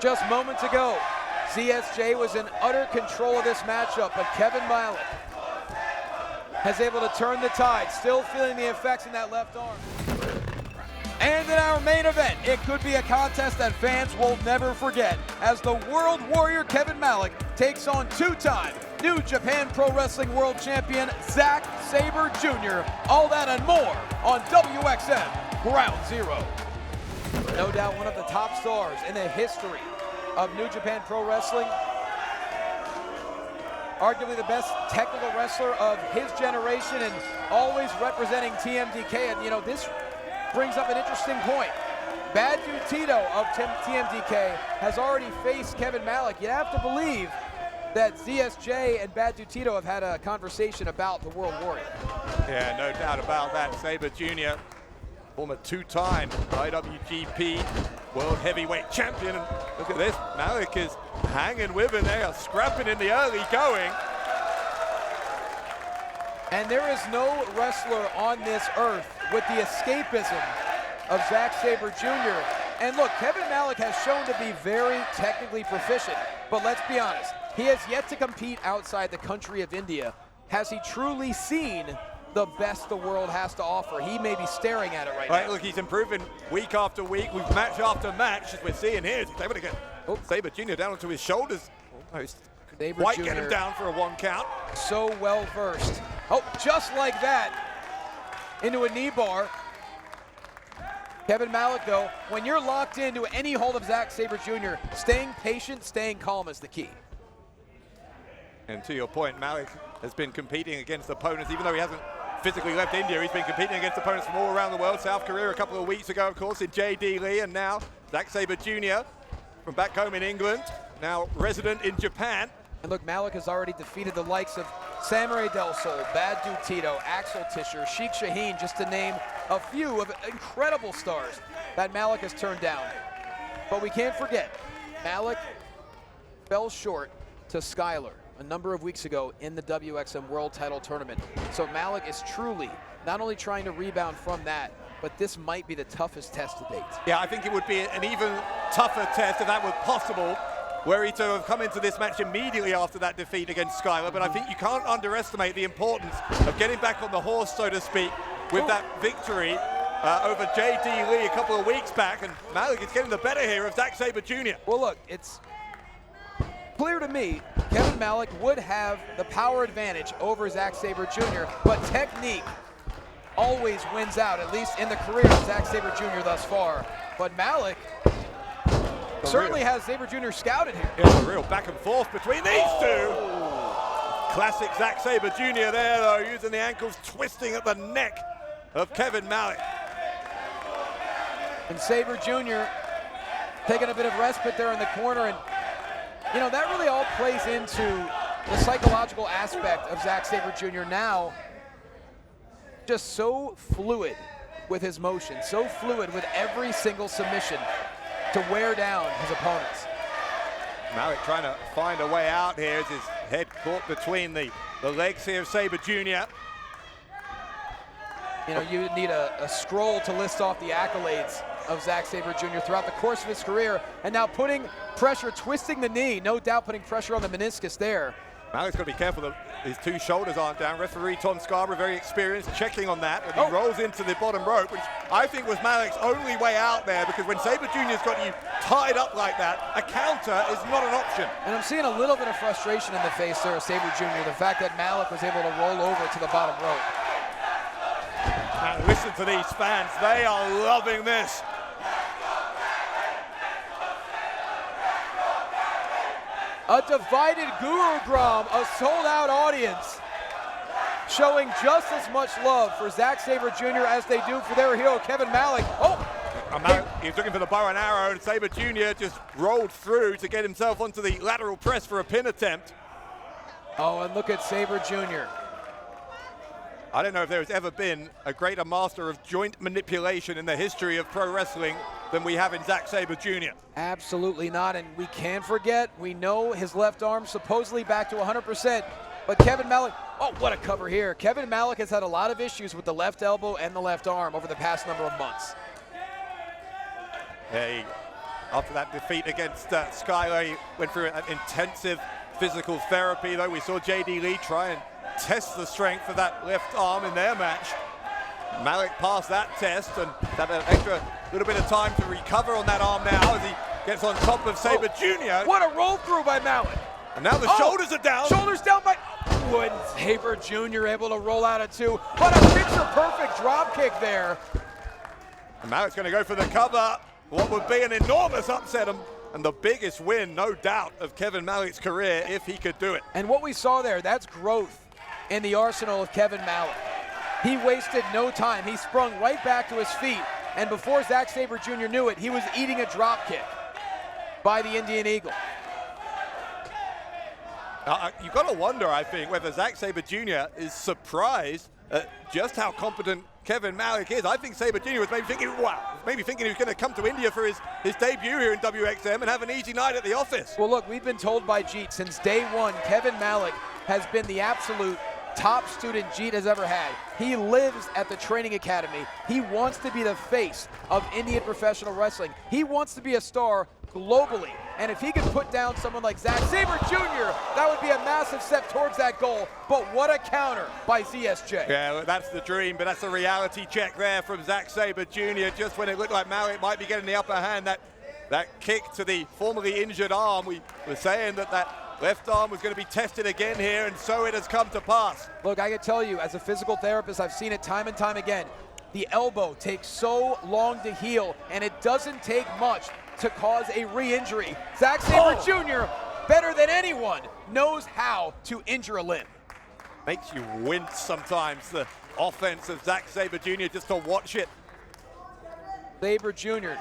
Just moments ago, ZSJ was in utter control of this matchup, but Kevin Malik has able to turn the tide, still feeling the effects in that left arm. And in our main event, it could be a contest that fans will never forget as the World Warrior Kevin Malik takes on two-time New Japan Pro Wrestling World Champion ZACK SABRE Jr. All that and more on WXM Ground Zero. No doubt one of the top stars in the history of New Japan Pro Wrestling. Arguably the best technical wrestler of his generation and always representing TMDK. And you know, this brings up an interesting point. Bad Dude Tito of TMDK has already faced Kevin Malik. You have to believe that ZSJ and Bad Dude Tito have had a conversation about the World Warrior. Yeah, no doubt about that. Sabre Jr., former two-time IWGP World Heavyweight Champion. And look at this, Malik is hanging with him. They are scrapping in the early going. And there is no wrestler on this earth with the escapism of ZACK SABRE Jr. And look, Kevin Malik has shown to be very technically proficient, but let's be honest, he has yet to compete outside the country of India. Has he truly seen the best the world has to offer? He may be staring at it right now. Look, he's improving week after week, match after match, as we're seeing here. He's able to get Sabre Jr. down onto his shoulders. Almost quite get him down for a 1 count. So well versed. Oh, just like that, into a knee bar. Kevin Malik, though, when you're locked into any hold of ZACK SABRE Jr., staying patient, staying calm is the key. And to your point, Malik has been competing against opponents, even though he hasn't physically left India, he's been competing against opponents from all around the world. South Korea a couple of weeks ago, of course, in J.D. Lee, and now ZACK SABRE Jr. from back home in England, now resident in Japan. And look, Malik has already defeated the likes of Samuray Del Sol, Bad Dude Tito, Axel Tischer, Sheikh Shaheen, just to name a few of incredible stars that Malik has turned down. But we can't forget, Malik fell short to Skyler a number of weeks ago in the WXM World Title Tournament. So Malik is truly not only trying to rebound from that, but this might be the toughest test to date. Yeah, I think it would be an even tougher test if that was possible, were he to have come into this match immediately after that defeat against Skyler. But I think you can't underestimate the importance of getting back on the horse, so to speak, with that victory over J.D. Lee a couple of weeks back. And Malik is getting the better here of ZACK SABRE Jr. Well, look, it's clear to me Kevin Malik would have the power advantage over ZACK SABRE Jr., but technique always wins out, at least in the career of ZACK SABRE Jr. thus far. But Malik certainly has SABRE Jr. scouted here. It's a real back and forth between these two. Classic ZACK SABRE Jr. there, though, using the ankles, twisting at the neck of Kevin Malik. And SABRE Jr. taking a bit of respite there in the corner, and you know, that really all plays into the psychological aspect of ZACK SABRE Jr. now. Just so fluid with his motion, so fluid with every single submission to wear down his opponents. Malik trying to find a way out here as his head caught between the legs here of SABRE Jr. You know, you need a scroll to list off the accolades of ZACK SABRE Jr. throughout the course of his career, and now putting pressure, twisting the knee, no doubt putting pressure on the meniscus there. Malik's got to be careful that his two shoulders aren't down. Referee Tom Scarborough, very experienced, checking on that, and he rolls into the bottom rope, which I think was Malik's only way out there, because when SABRE Jr.'s got you tied up like that, a counter is not an option. And I'm seeing a little bit of frustration in the face there of SABRE Jr., the fact that Malik was able to roll over to the bottom rope. And listen to these fans, they are loving this. A divided Gurugram, a sold-out audience, showing just as much love for ZACK SABRE Jr. as they do for their hero, Kevin Malik. Malik, he was looking for the bow and arrow, and SABRE Jr. just rolled through to get himself onto the lateral press for a pin attempt. Oh, and look at SABRE Jr. I don't know if there's ever been a greater master of joint manipulation in the history of pro wrestling than we have in ZACK SABRE Jr. Absolutely not, and we can't forget, we know his left arm supposedly back to 100%, but Kevin Malik, oh, what a cover here. Kevin Malik has had a lot of issues with the left elbow and the left arm over the past number of months. He after that defeat against Skyler. He went through an intensive physical therapy, though. We saw JD Lee try and test the strength of that left arm in their match. Malik passed that test and had an extra little bit of time to recover on that arm now as he gets on top of Sabre Jr. What a roll through by Malik. And now the shoulders are down. Shoulders down by Wood. Sabre Jr. able to roll out at 2. But a picture-perfect drop kick there. And Malik's going to go for the cover. What would be an enormous upset and the biggest win, no doubt, of Kevin Malik's career if he could do it. And what we saw there, that's growth in the arsenal of Kevin Malik. He wasted no time. He sprung right back to his feet. And before Zack Sabre Jr. knew it, he was eating a drop kick by the Indian Eagle. You've got to wonder, I think, whether Zack Sabre Jr. is surprised at just how competent Kevin Malik is. I think Sabre Jr. was maybe thinking, he was going to come to India for his debut here in WXM and have an easy night at the office. Well, look, we've been told by Jeet since day one, Kevin Malik has been the absolute top student Jeet has ever had. He lives at the training academy. He wants to be the face of Indian professional wrestling. He wants to be a star globally. And if he could put down someone like Zack Sabre Jr., that would be a massive step towards that goal. But what a counter by ZSJ. Yeah, well, that's the dream, but that's a reality check there from Zack Sabre Jr. Just when it looked like Malik might be getting the upper hand, that kick to the formerly injured arm. We were saying that left arm was going to be tested again here, and so it has come to pass. Look, I can tell you, as a physical therapist, I've seen it time and time again. The elbow takes so long to heal, and it doesn't take much to cause a re-injury. Zack Sabre Jr., better than anyone, knows how to injure a limb. Makes you wince sometimes, the offense of Zack Sabre Jr., just to watch it. Sabre Jr.,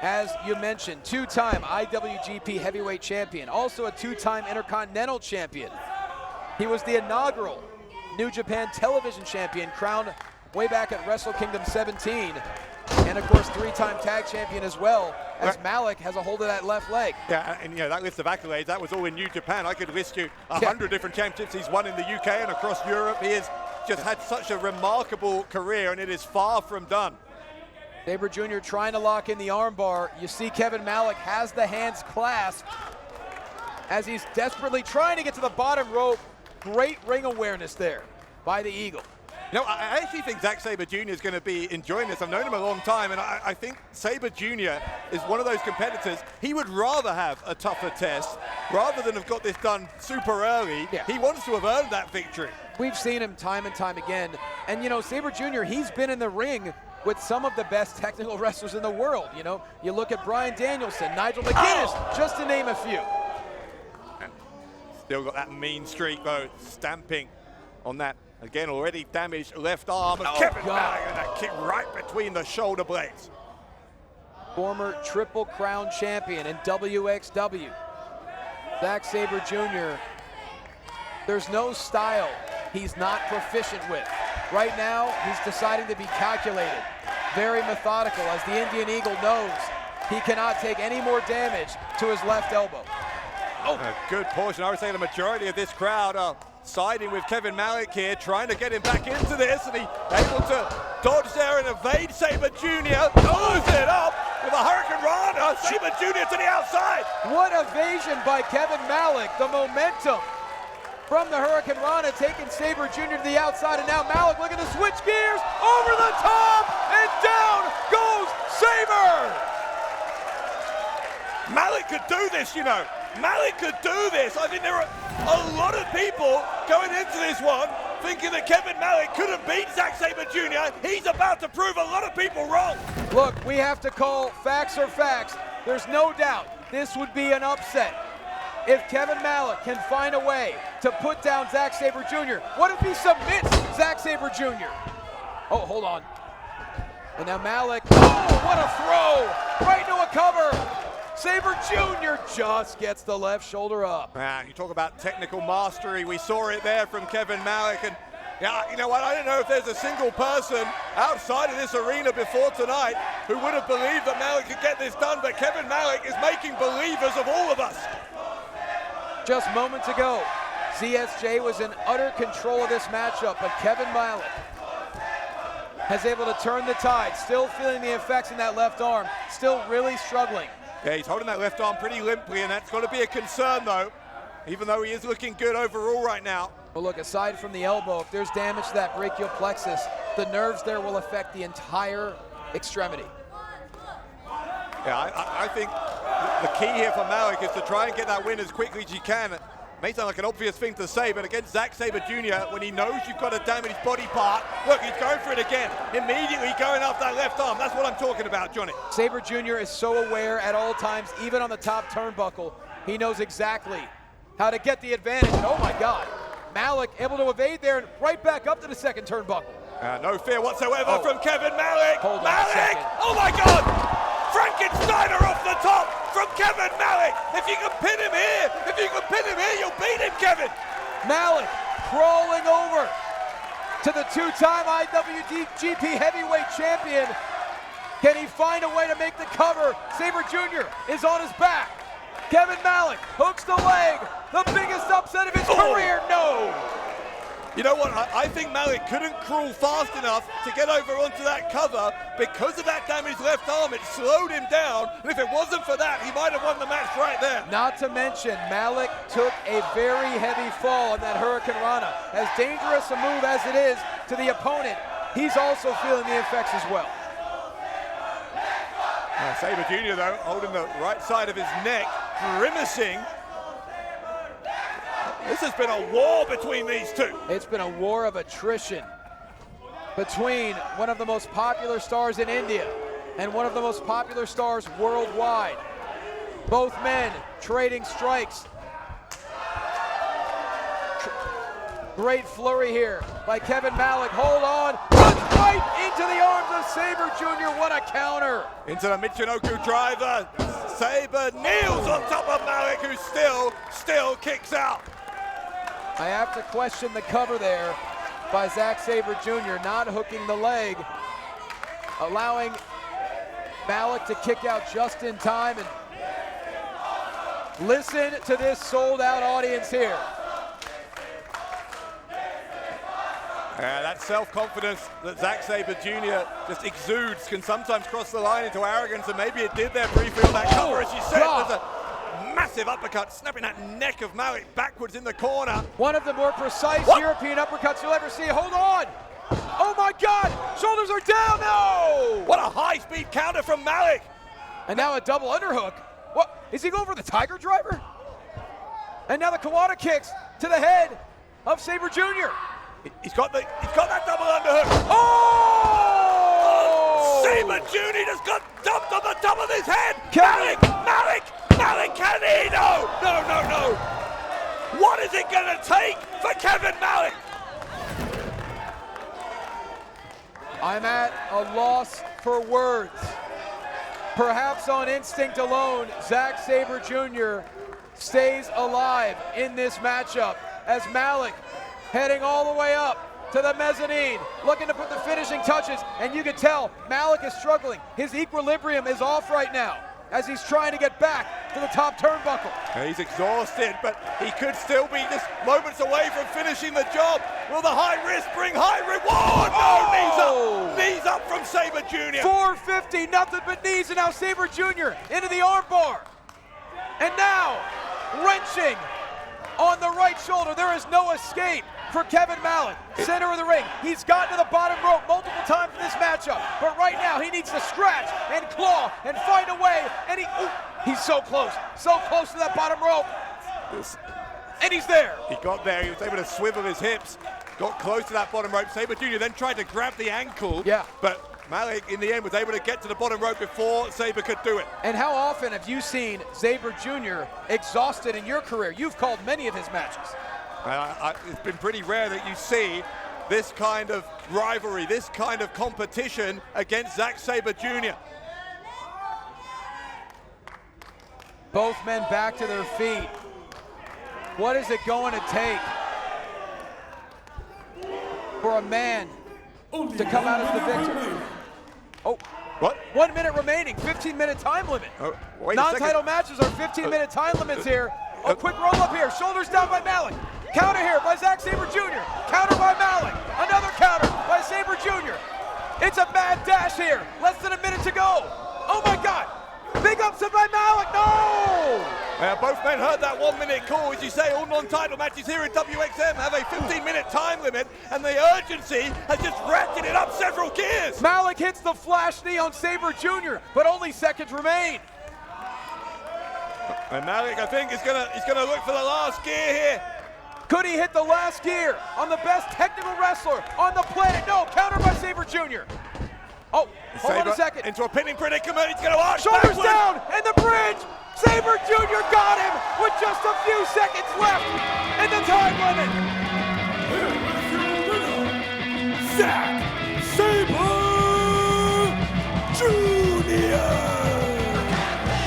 as you mentioned, 2-time IWGP Heavyweight Champion, also a 2-time Intercontinental Champion. He was the inaugural New Japan Television Champion, crowned way back at Wrestle Kingdom 17. And of course, 3-time tag champion as well, as Malik has a hold of that left leg. Yeah, and you know, that list of accolades, that was all in New Japan. I could list you 100 different championships he's won in the UK and across Europe. He has just had such a remarkable career, and it is far from done. Sabre Jr. trying to lock in the armbar. You see Kevin Malik has the hands clasped as he's desperately trying to get to the bottom rope. Great ring awareness there by the Eagle. You know, I actually think Zack Sabre Jr. is going to be enjoying this. I've known him a long time, and I think Sabre Jr. is one of those competitors. He would rather have a tougher test rather than have got this done super early. Yeah. He wants to have earned that victory. We've seen him time and time again. And, you know, Sabre Jr., he's been in the ring with some of the best technical wrestlers in the world. You know, you look at Bryan Danielson, Nigel McGuinness, just to name a few. And still got that mean streak, though, stamping on that. Again, already damaged left arm of Kevin Malik, and that kick right between the shoulder blades. Former Triple Crown champion in WXW. Zack Sabre Jr., there's no style he's not proficient with. Right now, he's deciding to be calculated, very methodical, as the Indian Eagle knows he cannot take any more damage to his left elbow. A good portion. I would say the majority of this crowd are siding with Kevin Malik here, trying to get him back into this, and he's able to dodge there and evade Sabre Jr. Throws it up with a Hurricane Rana. Sabre Jr. to the outside. What evasion by Kevin Malik. The momentum from the Hurricane Rana taking Sabre Jr. to the outside, and now Malik looking to switch gears over the top, and down goes Sabre. Malik could do this, you know. Malik could do this. I think there are a lot of people going into this one thinking that Kevin Malik couldn't beat Zack Sabre Jr. He's about to prove a lot of people wrong. Look, we have to call facts are facts. There's no doubt this would be an upset if Kevin Malik can find a way to put down Zack Sabre Jr. What if he submits Zack Sabre Jr.? Oh, hold on. And now Malik, oh, what a throw! Right into a cover! Sabre Jr. just gets the left shoulder up. You talk about technical mastery. We saw it there from Kevin Malik. And yeah, you know what? I don't know if there's a single person outside of this arena before tonight who would have believed that Malik could get this done, but Kevin Malik is making believers of all of us. Just moments ago, ZSJ was in utter control of this matchup, but Kevin Malik has able to turn the tide, still feeling the effects in that left arm, still really struggling. Yeah, he's holding that left arm pretty limply, and that's got to be a concern, though, even though he is looking good overall right now. Well, look, aside from the elbow, if there's damage to that brachial plexus, the nerves there will affect the entire extremity. Yeah, I think the key here for Malik is to try and get that win as quickly as you can. It may sound like an obvious thing to say, but against Zack Sabre Jr., when he knows you've got a damaged body part, look, he's going for it again. Immediately going off that left arm. That's what I'm talking about, Johnny. Sabre Jr. is so aware at all times, even on the top turnbuckle. He knows exactly how to get the advantage. And oh my God, Malik able to evade there and right back up to the second turnbuckle. No fear whatsoever from Kevin Malik. Hold on Malik! a second. Oh my God! Frankensteiner off the top from Kevin Malik. If you can pin him here, you'll beat him, Kevin. Malik crawling over to the two-time IWGP Heavyweight Champion. Can he find a way to make the cover? Sabre Jr. is on his back. Kevin Malik hooks the leg. The biggest upset of his career. No. You know what? I think Malik couldn't crawl fast enough to get over onto that cover because of that damaged left arm. It slowed him down, and if it wasn't for that, he might have won the match right there. Not to mention, Malik took a very heavy fall in that Hurricane Rana. As dangerous a move as it is to the opponent, he's also feeling the effects as well. Sabre Jr., though, holding the right side of his neck, grimacing. This has been a war between these two. It's been a war of attrition between one of the most popular stars in India and one of the most popular stars worldwide. Both men trading strikes. Great flurry here by Kevin Malik. Hold on. Runs right into the arms of Sabre Jr. What a counter. Into the Michinoku driver. Sabre kneels on top of Malik, who still kicks out. I have to question the cover there by Zack Sabre Jr. not hooking the leg, allowing Malik to kick out just in time. And listen to this sold-out audience here. That self-confidence that Zack Sabre Jr. just exudes can sometimes cross the line into arrogance, and maybe it did there briefly on that cover, as you said. God. There's a massive uppercut, snapping that neck of Malik backwards in the corner. One of the more precise European uppercuts you'll ever see. Hold on. Oh my God, shoulders are down, no! What a high-speed counter from Malik. And now a double underhook. What, is he going for the Tiger Driver? And now the Kawada kicks to the head of Sabre Jr. He's got that double underhook. Oh! Sabre Jr. just got dumped on the top of his head. Malik, can he? No. What is it gonna take for Kevin Malik? I'm at a loss for words. Perhaps on instinct alone, Zack Sabre Jr. stays alive in this matchup as Malik heading all the way up to the mezzanine, looking to put the finishing touches, and you can tell Malik is struggling. His equilibrium is off right now as he's trying to get back to the top turnbuckle. He's exhausted, but he could still be just moments away from finishing the job. Will the high risk bring high reward? No, knees up from Sabre Jr. 450, nothing but knees, and now Sabre Jr. into the armbar. And now, wrenching on the right shoulder. There is no escape for Kevin Malik, center of the ring. He's gotten to the bottom rope multiple times in this matchup, but right now he needs to scratch and claw and find a way, and he's so close to that bottom rope, and he's there. He got there, he was able to swivel his hips, got close to that bottom rope. Sabre Jr. then tried to grab the ankle, but Malik, in the end, was able to get to the bottom rope before Sabre could do it. And how often have you seen Sabre Jr. exhausted in your career? You've called many of his matches. It's been pretty rare that you see this kind of rivalry, this kind of competition against Zack Sabre Jr. Both men back to their feet. What is it going to take for a man to come out as the victor? Oh, what? 1 minute remaining, 15-minute time limit. Non-title matches are 15-minute time limits here. A quick roll up here, shoulders down by Malik. Counter here by Zack Sabre Jr. Counter by Malik. Another counter by Sabre Jr. It's a mad dash here. Less than a minute to go. Oh my God. Big upset by Malik, no! Both men heard that 1 minute call. As you say, all non-title matches here in WXM have a 15-minute time limit, and the urgency has just ratcheted up several gears. Malik hits the flash knee on Sabre Jr., but only seconds remain. And Malik, I think, he's gonna look for the last gear here. Could he hit the last gear on the best technical wrestler on the planet? No, counter by Sabre Jr. Oh, hold on a second. Into a pinning predicament, he's gonna arch Shoulders backwards. down, and the bridge! Sabre Jr. got him with just a few seconds left in the time limit. Here is your winner, ZACK SABRE JR.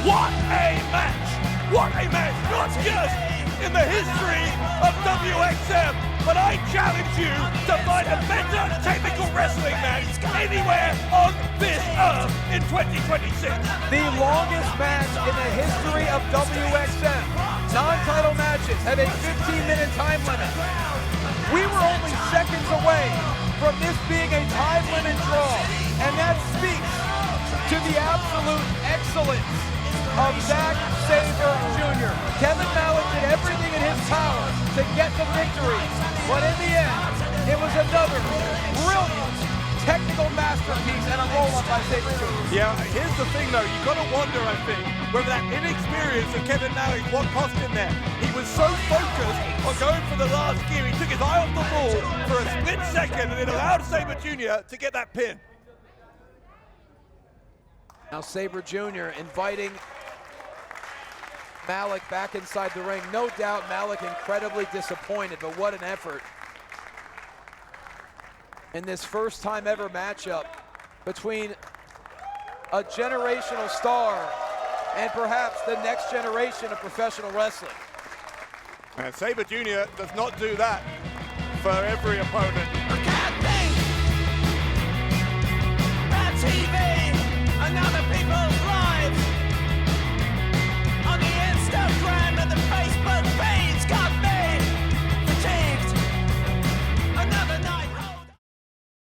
What a match! What a match! Not just in the history of WXM, but I challenge you to find a better technical wrestling match anywhere on this earth in 2026. The longest match in the history of WXM. Non-title matches have a 15-minute time limit. We were only seconds away from this being a time limit draw, and that speaks to the absolute excellence of ZACK SABRE Jr. Kevin Malik did everything in his power to get the victory, but in the end, it was another brilliant technical masterpiece and a roll-up by Sabre Jr. Yeah, here's the thing though, you gotta wonder, I think, whether that inexperience of Kevin Malik, what cost him there. He was so focused on going for the last gear, he took his eye off the ball for a split second, and it allowed Sabre Jr. to get that pin. Now Sabre Jr. inviting Malik back inside the ring. No doubt Malik incredibly disappointed, but what an effort in this first time ever matchup between a generational star and perhaps the next generation of professional wrestling. And Sabre Jr. does not do that for every opponent. I can't think. That's even